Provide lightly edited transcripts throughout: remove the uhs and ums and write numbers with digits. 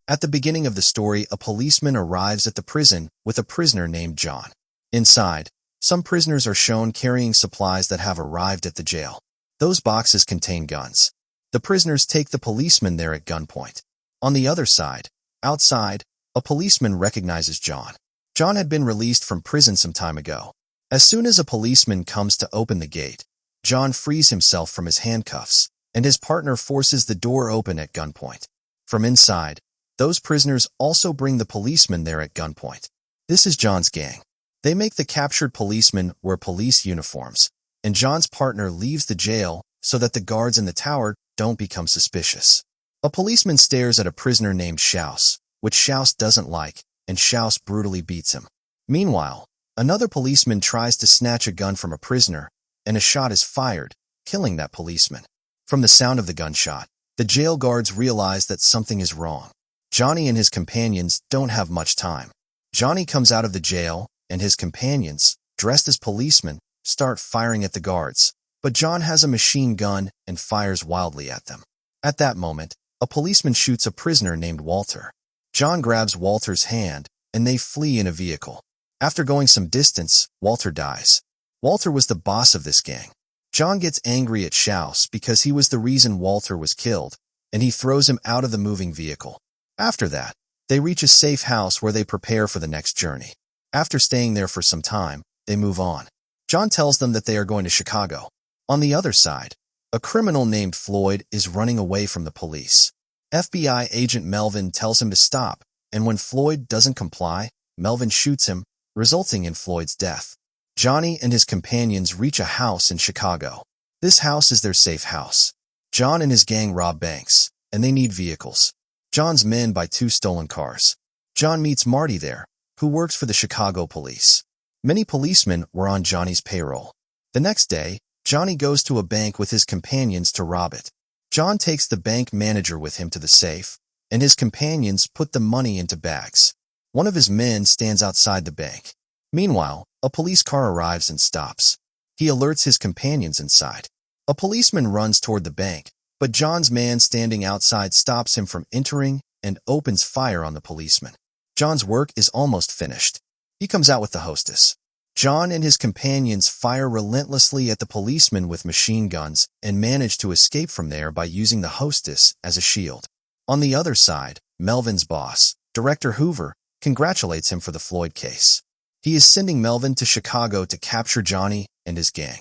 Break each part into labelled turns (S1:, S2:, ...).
S1: At the beginning of the story, a policeman arrives at the prison with a prisoner named John. Inside, some prisoners are shown carrying supplies that have arrived at the jail. Those boxes contain guns. The prisoners take the policeman there at gunpoint. On the other side, outside, a policeman recognizes John. John had been released from prison some time ago. As soon as a policeman comes to open the gate, John frees himself from his handcuffs, and his partner forces the door open at gunpoint. From inside, those prisoners also bring the policeman there at gunpoint. This is John's gang. They make the captured policeman wear police uniforms, and John's partner leaves the jail so that the guards in the tower don't become suspicious. A policeman stares at a prisoner named Schaus, which Schaus doesn't like, and Schaus brutally beats him. Meanwhile, another policeman tries to snatch a gun from a prisoner, and a shot is fired, killing that policeman. From the sound of the gunshot, the jail guards realize that something is wrong. Johnny and his companions don't have much time. Johnny comes out of the jail, and his companions, dressed as policemen, start firing at the guards, but John has a machine gun and fires wildly at them. At that moment, a policeman shoots a prisoner named Walter. John grabs Walter's hand, and they flee in a vehicle. After going some distance, Walter dies. Walter was the boss of this gang. John gets angry at Schaus because he was the reason Walter was killed, and he throws him out of the moving vehicle. After that, they reach a safe house where they prepare for the next journey. After staying there for some time, they move on. John tells them that they are going to Chicago. On the other side, a criminal named Floyd is running away from the police. FBI agent Melvin tells him to stop, and when Floyd doesn't comply, Melvin shoots him, resulting in Floyd's death. Johnny and his companions reach a house in Chicago. This house is their safe house. John and his gang rob banks, and they need vehicles. John's men buy 2 stolen cars. John meets Marty there, who works for the Chicago police. Many policemen were on Johnny's payroll. The next day, Johnny goes to a bank with his companions to rob it. John takes the bank manager with him to the safe, and his companions put the money into bags. One of his men stands outside the bank. Meanwhile, a police car arrives and stops. He alerts his companions inside. A policeman runs toward the bank, but John's man standing outside stops him from entering and opens fire on the policeman. John's work is almost finished. He comes out with the hostess. John and his companions fire relentlessly at the policeman with machine guns and manage to escape from there by using the hostess as a shield. On the other side, Melvin's boss, Director Hoover, congratulates him for the Floyd case. He is sending Melvin to Chicago to capture Johnny and his gang.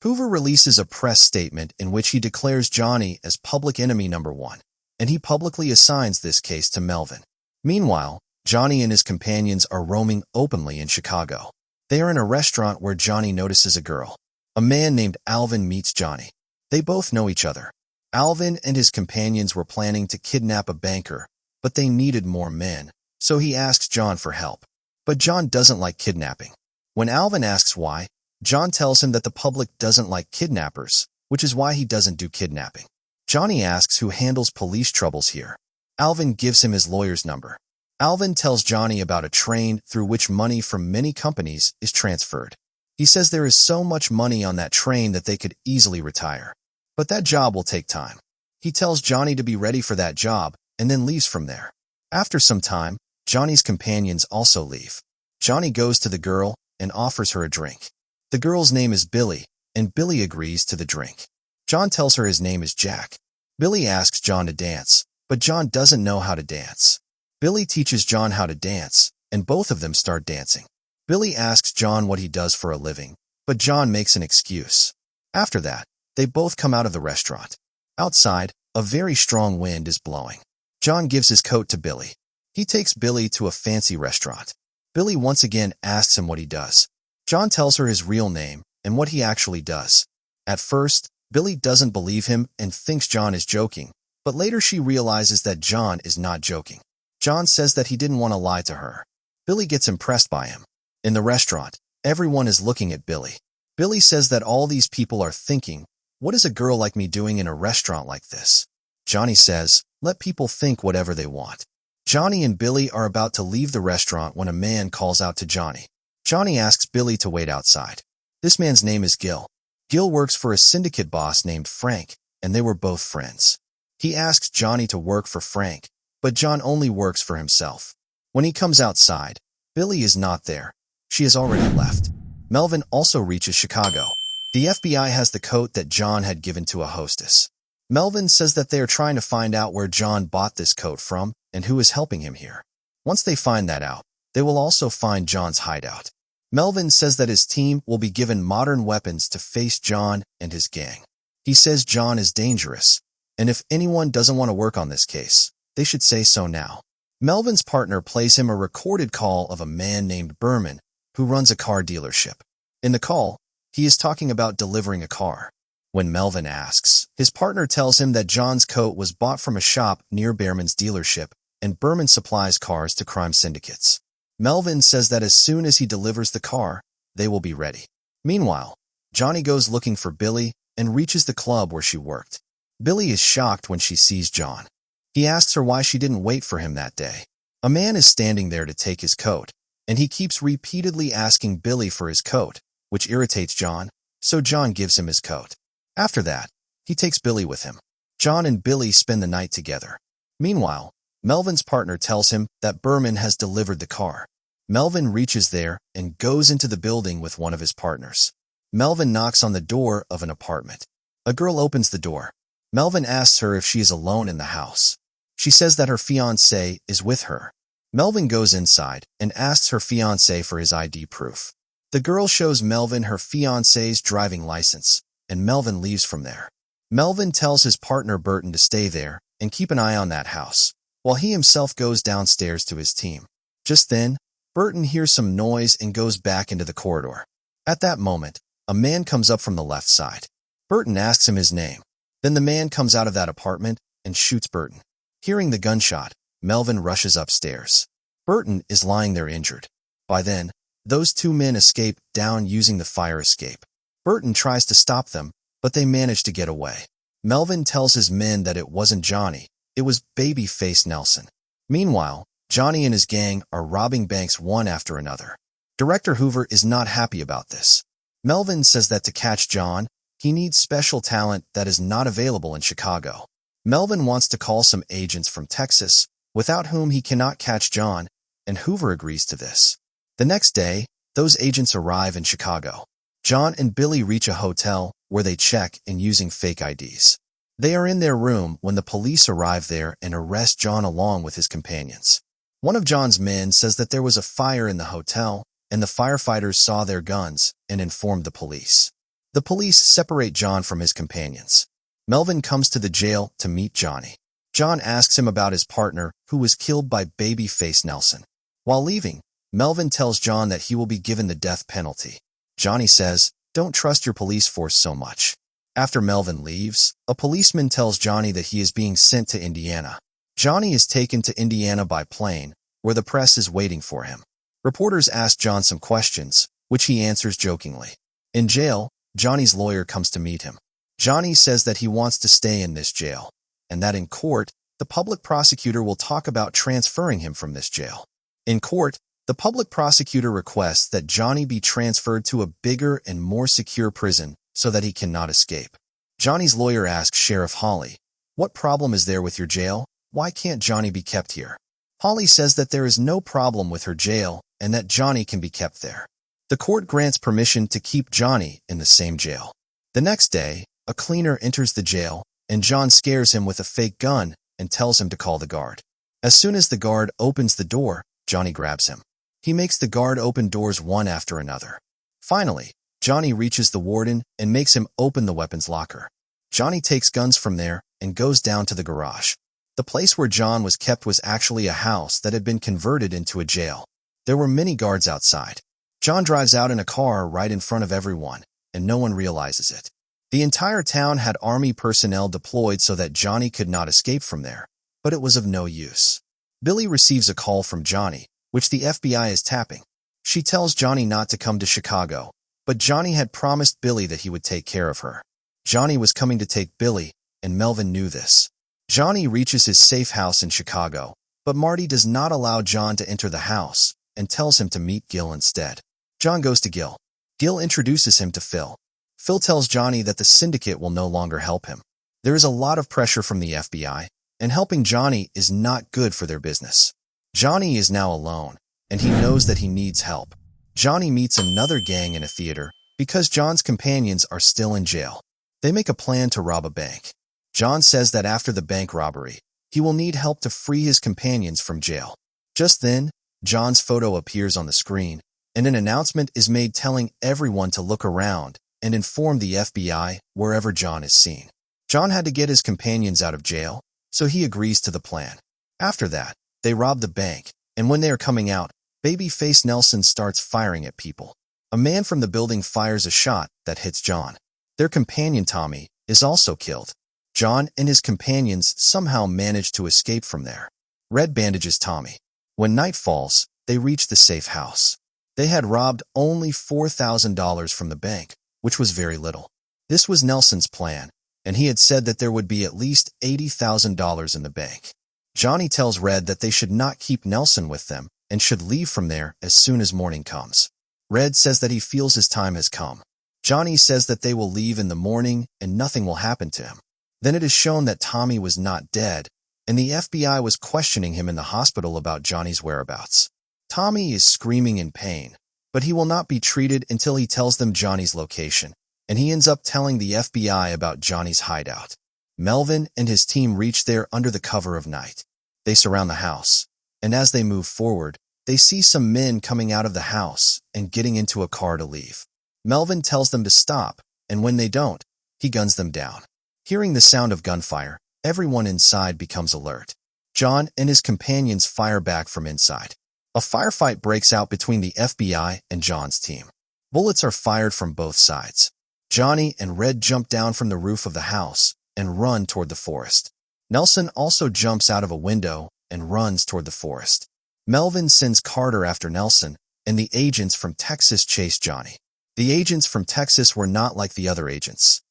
S1: Hoover releases a press statement in which he declares Johnny as public enemy number 1, and he publicly assigns this case to Melvin. Meanwhile, Johnny and his companions are roaming openly in Chicago. They are in a restaurant where Johnny notices a girl. A man named Alvin meets Johnny. They both know each other. Alvin and his companions were planning to kidnap a banker, but they needed more men, so he asks John for help. But John doesn't like kidnapping. When Alvin asks why, John tells him that the public doesn't like kidnappers, which is why he doesn't do kidnapping. Johnny asks who handles police troubles here. Alvin gives him his lawyer's number. Alvin tells Johnny about a train through which money from many companies is transferred. He says there is so much money on that train that they could easily retire. But that job will take time. He tells Johnny to be ready for that job and then leaves from there. After some time, Johnny's companions also leave. Johnny goes to the girl and offers her a drink. The girl's name is Billy, and Billy agrees to the drink. John tells her his name is Jack. Billy asks John to dance, but John doesn't know how to dance. Billy teaches John how to dance, and both of them start dancing. Billy asks John what he does for a living, but John makes an excuse. After that, they both come out of the restaurant. Outside, a very strong wind is blowing. John gives his coat to Billy. He takes Billy to a fancy restaurant. Billy once again asks him what he does. John tells her his real name and what he actually does. At first, Billy doesn't believe him and thinks John is joking, but later she realizes that John is not joking. John says that he didn't want to lie to her. Billy gets impressed by him. In the restaurant, everyone is looking at Billy. Billy says that all these people are thinking, what is a girl like me doing in a restaurant like this? Johnny says, let people think whatever they want. Johnny and Billy are about to leave the restaurant when a man calls out to Johnny. Johnny asks Billy to wait outside. This man's name is Gil. Gil works for a syndicate boss named Frank, and they were both friends. He asks Johnny to work for Frank, but John only works for himself. When he comes outside, Billy is not there. She has already left. Melvin also reaches Chicago. The FBI has the coat that John had given to a hostess. Melvin says that they are trying to find out where John bought this coat from and who is helping him here. Once they find that out, they will also find John's hideout. Melvin says that his team will be given modern weapons to face John and his gang. He says John is dangerous, and if anyone doesn't want to work on this case, they should say so now. Melvin's partner plays him a recorded call of a man named Berman, who runs a car dealership. In the call, he is talking about delivering a car. When Melvin asks, his partner tells him that John's coat was bought from a shop near Berman's dealership, and Berman supplies cars to crime syndicates. Melvin says that as soon as he delivers the car, they will be ready. Meanwhile, Johnny goes looking for Billy and reaches the club where she worked. Billy is shocked when she sees John. He asks her why she didn't wait for him that day. A man is standing there to take his coat, and he keeps repeatedly asking Billy for his coat, which irritates John, so John gives him his coat. After that, he takes Billy with him. John and Billy spend the night together. Meanwhile, Melvin's partner tells him that Berman has delivered the car. Melvin reaches there and goes into the building with one of his partners. Melvin knocks on the door of an apartment. A girl opens the door. Melvin asks her if she is alone in the house. She says that her fiancé is with her. Melvin goes inside and asks her fiancé for his ID proof. The girl shows Melvin her fiancé's driving license, and Melvin leaves from there. Melvin tells his partner Burton to stay there and keep an eye on that house, while he himself goes downstairs to his team. Just then, Burton hears some noise and goes back into the corridor. At that moment, a man comes up from the left side. Burton asks him his name. Then the man comes out of that apartment and shoots Burton. Hearing the gunshot, Melvin rushes upstairs. Burton is lying there injured. By then, those two men escape down using the fire escape. Burton tries to stop them, but they manage to get away. Melvin tells his men that it wasn't Johnny, it was Babyface Nelson. Meanwhile, Johnny and his gang are robbing banks one after another. Director Hoover is not happy about this. Melvin says that to catch John, he needs special talent that is not available in Chicago. Melvin wants to call some agents from Texas, without whom he cannot catch John, and Hoover agrees to this. The next day, those agents arrive in Chicago. John and Billy reach a hotel where they check in using fake IDs. They are in their room when the police arrive there and arrest John along with his companions. One of John's men says that there was a fire in the hotel, and the firefighters saw their guns and informed the police. The police separate John from his companions. Melvin comes to the jail to meet Johnny. John asks him about his partner, who was killed by Babyface Nelson. While leaving, Melvin tells John that he will be given the death penalty. Johnny says, "Don't trust your police force so much." After Melvin leaves, a policeman tells Johnny that he is being sent to Indiana. Johnny is taken to Indiana by plane, where the press is waiting for him. Reporters ask John some questions, which he answers jokingly. In jail, Johnny's lawyer comes to meet him. Johnny says that he wants to stay in this jail, and that in court, the public prosecutor will talk about transferring him from this jail. In court, the public prosecutor requests that Johnny be transferred to a bigger and more secure prison so that he cannot escape. Johnny's lawyer asks Sheriff Hawley, "What problem is there with your jail? Why can't Johnny be kept here?" Hawley says that there is no problem with her jail and that Johnny can be kept there. The court grants permission to keep Johnny in the same jail. The next day, a cleaner enters the jail, and John scares him with a fake gun and tells him to call the guard. As soon as the guard opens the door, Johnny grabs him. He makes the guard open doors one after another. Finally, Johnny reaches the warden and makes him open the weapons locker. Johnny takes guns from there and goes down to the garage. The place where John was kept was actually a house that had been converted into a jail. There were many guards outside. John drives out in a car right in front of everyone, and no one realizes it. The entire town had army personnel deployed so that Johnny could not escape from there, but it was of no use. Billy receives a call from Johnny, which the FBI is tapping. She tells Johnny not to come to Chicago, but Johnny had promised Billy that he would take care of her. Johnny was coming to take Billy, and Melvin knew this. Johnny reaches his safe house in Chicago, but Marty does not allow John to enter the house and tells him to meet Gil instead. John goes to Gil. Gil introduces him to Phil. Phil tells Johnny that the syndicate will no longer help him. There is a lot of pressure from the FBI, and helping Johnny is not good for their business. Johnny is now alone, and he knows that he needs help. Johnny meets another gang in a theater because John's companions are still in jail. They make a plan to rob a bank. John says that after the bank robbery, he will need help to free his companions from jail. Just then, John's photo appears on the screen, and an announcement is made telling everyone to look around and inform the FBI wherever John is seen. John had to get his companions out of jail, so he agrees to the plan. After that, they rob the bank, and when they are coming out, babyface Nelson starts firing at people. A man from the building fires a shot that hits John. Their companion Tommy is also killed. John and his companions somehow manage to escape from there. Red bandages Tommy. When night falls, they reach the safe house. They had robbed only $4,000 from the bank, which was very little. This was Nelson's plan, and he had said that there would be at least $80,000 in the bank. Johnny tells Red that they should not keep Nelson with them and should leave from there as soon as morning comes. Red says that he feels his time has come. Johnny says that they will leave in the morning and nothing will happen to him. Then it is shown that Tommy was not dead, and the FBI was questioning him in the hospital about Johnny's whereabouts. Tommy is screaming in pain, but he will not be treated until he tells them Johnny's location, and he ends up telling the FBI about Johnny's hideout. Melvin and his team reach there under the cover of night. They surround the house, and as they move forward, they see some men coming out of the house and getting into a car to leave. Melvin tells them to stop, and when they don't, he guns them down. Hearing the sound of gunfire, everyone inside becomes alert. John and his companions fire back from inside. A firefight breaks out between the FBI and John's team. Bullets are fired from both sides. Johnny and Red jump down from the roof of the house and run toward the forest. Nelson also jumps out of a window and runs toward the forest. Melvin sends Carter after Nelson, and the agents from Texas chase Johnny. The agents from Texas were not like the other agents.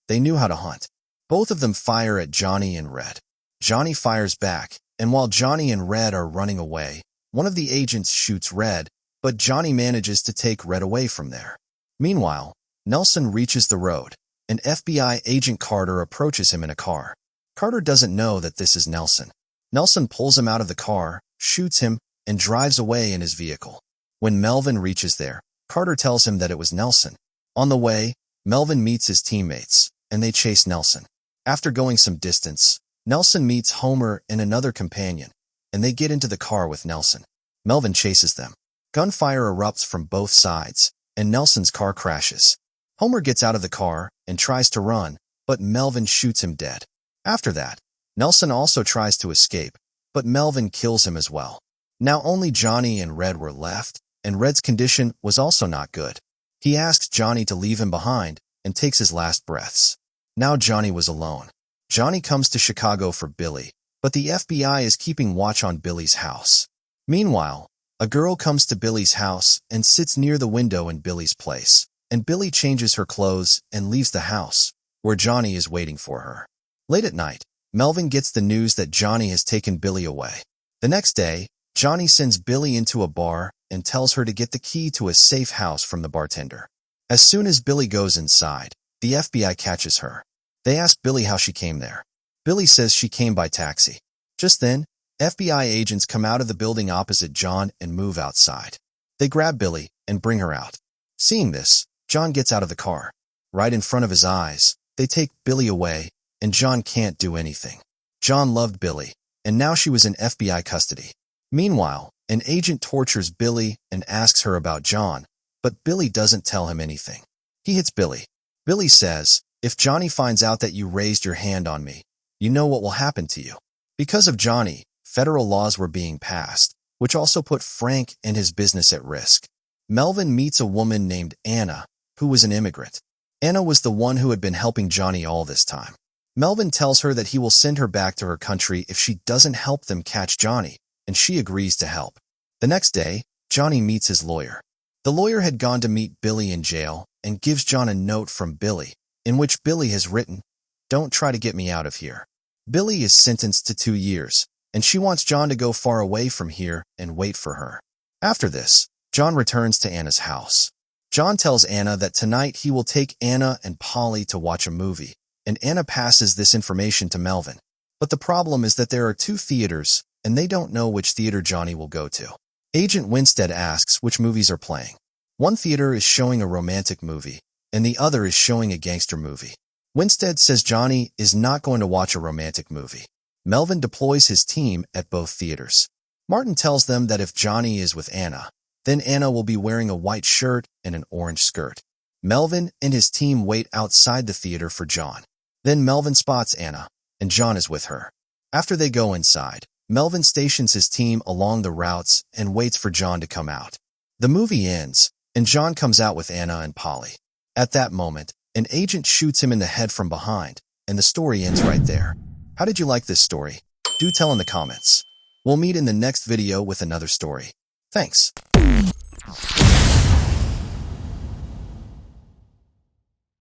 S1: They knew how to hunt. Both of them fire at Johnny and Red. Johnny fires back, and while Johnny and Red are running away, one of the agents shoots Red, but Johnny manages to take Red away from there. Meanwhile, Nelson reaches the road, and FBI agent Carter approaches him in a car. Carter doesn't know that this is Nelson. Nelson pulls him out of the car, shoots him, and drives away in his vehicle. When Melvin reaches there, Carter tells him that it was Nelson. On the way, Melvin meets his teammates, and they chase Nelson. After going some distance, Nelson meets Homer and another companion, and they get into the car with Nelson. Melvin chases them. Gunfire erupts from both sides, and Nelson's car crashes. Homer gets out of the car and tries to run, but Melvin shoots him dead. After that, Nelson also tries to escape, but Melvin kills him as well. Now only Johnny and Red were left, and Red's condition was also not good. He asks Johnny to leave him behind and takes his last breaths. Now Johnny was alone. Johnny comes to Chicago for Billy, but the FBI is keeping watch on Billy's house. Meanwhile, a girl comes to Billy's house and sits near the window in Billy's place, and Billy changes her clothes and leaves the house, where Johnny is waiting for her. Late at night, Melvin gets the news that Johnny has taken Billy away. The next day, Johnny sends Billy into a bar and tells her to get the key to a safe house from the bartender. As soon as Billy goes inside, the FBI catches her. They ask Billy how she came there. Billy says she came by taxi. Just then, FBI agents come out of the building opposite John and move outside. They grab Billy and bring her out. Seeing this, John gets out of the car. Right in front of his eyes, they take Billy away, and John can't do anything. John loved Billy, and now she was in FBI custody. Meanwhile, an agent tortures Billy and asks her about John, but Billy doesn't tell him anything. He hits Billy. Billy says, "If Johnny finds out that you raised your hand on me, you know what will happen to you." Because of Johnny, federal laws were being passed, which also put Frank and his business at risk. Melvin meets a woman named Anna, who was an immigrant. Anna was the one who had been helping Johnny all this time. Melvin tells her that he will send her back to her country if she doesn't help them catch Johnny, and she agrees to help. The next day, Johnny meets his lawyer. The lawyer had gone to meet Billy in jail and gives John a note from Billy, in which Billy has written, "Don't try to get me out of here." Billy is sentenced to 2 years, and she wants John to go far away from here and wait for her. After this, John returns to Anna's house. John tells Anna that tonight he will take Anna and Polly to watch a movie, and Anna passes this information to Melvin. But the problem is that there are two theaters, and they don't know which theater Johnny will go to. Agent Winstead asks which movies are playing. One theater is showing a romantic movie, and the other is showing a gangster movie. Winstead says Johnny is not going to watch a romantic movie. Melvin deploys his team at both theaters. Martin tells them that if Johnny is with Anna, then Anna will be wearing a white shirt and an orange skirt. Melvin and his team wait outside the theater for John. Then Melvin spots Anna, and John is with her. After they go inside, Melvin stations his team along the routes and waits for John to come out. The movie ends, and John comes out with Anna and Polly. At that moment, an agent shoots him in the head from behind, and the story ends right there. How did you like this story? Do tell in the comments. We'll meet in the next video with another story. Thanks.